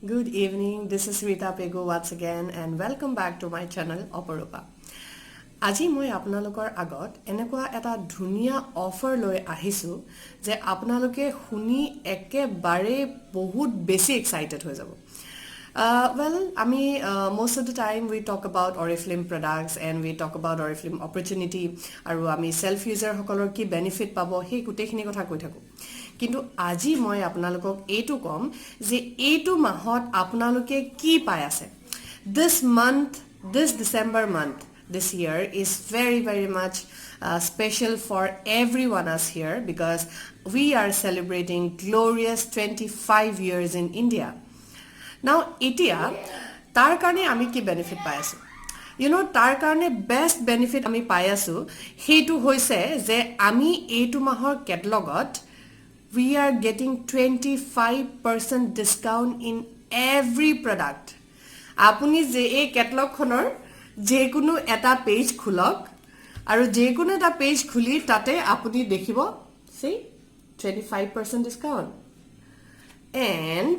Good evening, this is Rita Pegu once again and welcome back to my channel Aparupa. আজি মই আপোনালোকৰ আগত এনেকুৱা এটা ধুনিয়া অফাৰ লৈ আহিছো যে আপোনালোকে শুনি একেবাৰে বহুত বেছি এক্সাইটেড হৈ যাব well most of the time we talk about Oriflame products and we talk about Oriflame opportunity আৰু আমি self user সকলৰ কি benefit পাব হে গুটেখিনি কথা কৈ থাকো কিন্তু আজি মই আপোনালোকক এইটো কম যে এইটো মাহত আপোনালোকে কি পাই আছে this December month this year is very much special for everyone us here because we are celebrating glorious 25 years in India. Now etia tar karone ami ki benefit pai asu tar karone best benefit ami pai asu hetu hoise je ami eitu mahor catalogot we are getting 25% discount in every product. Apuni je ei catalog khonor যেকোনো এটা page খুলক আৰু যেকোনো এটা page খুলি তাতে আপুনি দেখিব see 25% discount and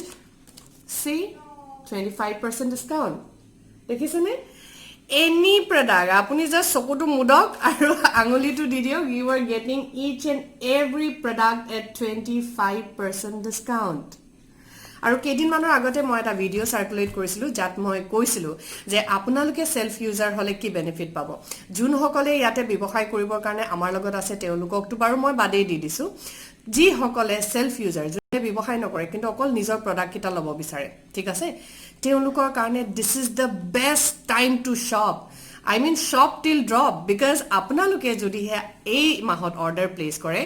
see 25% discount দেখিছেনে any product আপুনি just চকুটো মুদক আৰু আঙুলিটো দি দিয়ক you are getting each and every product at 25% discount আৰু কেদিন মানৰ আগতে মই এটা ভিডিও সাৰ্কুলেট কৰিছিলো যাত মই কৈছিলো যে আপোনালোকে সেলফ ইউজাৰ হলে কি বেনিফিট পাব জুন সকলে ইয়াতে ব্যৱসায় কৰিবৰ কাৰণে আমাৰ লগত আছে তেওঁলোককটো বাৰু মই বাদেই দি দিছো যি সকলে সেলফ ইউজাৰ যোনে ব্যৱসায় নকৰে কিন্তু অকল নিজৰ প্ৰডাক্ট কিটা লব বিচাৰে ঠিক আছে তেওঁলোকৰ কাৰণে this is the best time to shop I mean shop till drop because আপোনালোকে যদি এই মাহত অৰ্ডাৰ প্লেস কৰে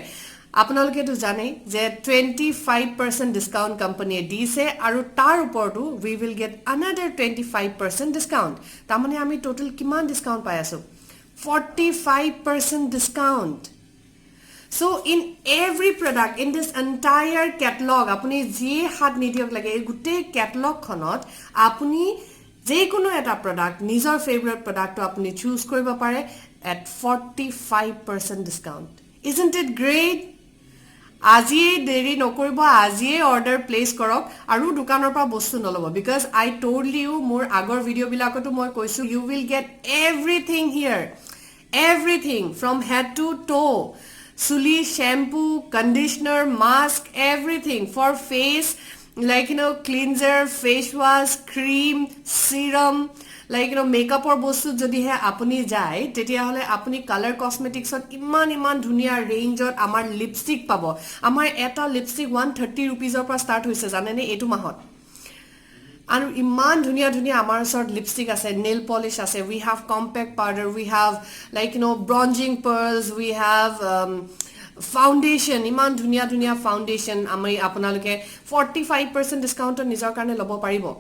আপোনালোকে তো জানে যে 25% ডিসকাউন্ট কোম্পানী দিছে আৰু তাৰ ওপৰটো we will get another 25% discount তাৰমানে আমি টোটাল কিমান ডিসকাউন্ট পাই আছো 45% discount so in every product in this entire catalog আপুনি যি হাত নিদিয়ক লাগে এই গুটে catalog খনত আপুনি যে কোনো এটা প্ৰডাক্ট নিজৰ ফেভাৰিট প্ৰডাক্টটো আপুনি চুজ কৰিব পাৰে at 45% discount isn't it great আজি দেৰি নকৰিব আজি অৰ্ডাৰ প্লেস কৰক আৰু দোকানৰ পৰা বস্তু নলব because I told you মোৰ আগৰ ভিডিও বিলাকতো মই কৈছো you will get everything here everything from head to toe suli shampoo conditioner mask everything for face like cleanser face wash cream serum like makeup or bostu jodi he apuni jai tetia hole apuni color cosmetics ot iman dhuniya range ot amar lipstick pabo amar eta lipstick 130 rupees or start hoise janene etu mahot and iman dhuniya amar sort lipstick ase nail polish ase we have compact powder we have like bronzing pearls we have foundation iman dhuniya foundation amai apnaloke 45% discount on nijor karone lobo paribo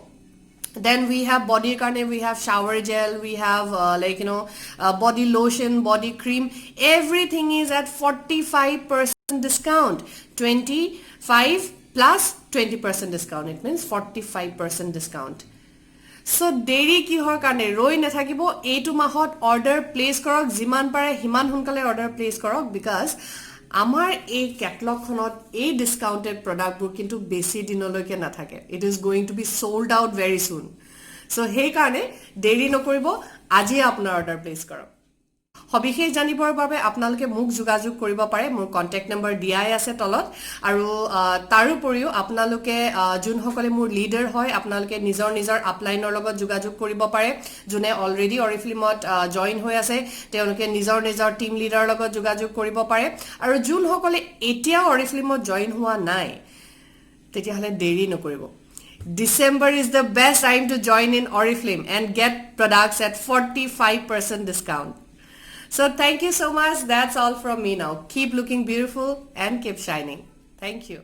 then we have body karne we have shower gel we have body lotion body cream everything is at 45% discount 25 plus 20% discount it means 45% discount so deri ki hor karne roi na thakibo eitu mahot order place korok jiman pare himan hunkale order place korok because আমার এই catalogue খনত এই discounted product book কিন্তু বেছি দিনলৈকে না থাকে it is going to B sold out very soon so hey কারণে দেরি নকৰিব আজি আপোনাৰ অৰ্ডাৰ প্লেস কৰক হবিখে জানিবৰ বাবে আপোনালোকে মুখ যোগাযোগ কৰিব পাৰে মোৰ কন্টাক্ট নম্বৰ দিয়াই আছে তলত আৰু তাৰো পৰিও আপোনালোকে জুন সকলে মোৰ লিডাৰ হয় আপোনালোকে নিজৰ আপলাইনৰ লগত যোগাযোগ কৰিব পাৰে জুনে অলৰেডি অৰিফ্লিমত জয়েন হৈ আছে তেওঁলোকে নিজৰ টিম লিডাৰৰ লগত যোগাযোগ কৰিব পাৰে আৰু জুন সকলে এতিয়া অৰিফ্লিমত জয়েন হোৱা নাই তেতিয়া হলে দেৰি নকৰিব December is the best time to join in Oriflame and get products at 45% discount. So thank you so much. That's all from me now. Keep looking beautiful and keep shining. Thank you.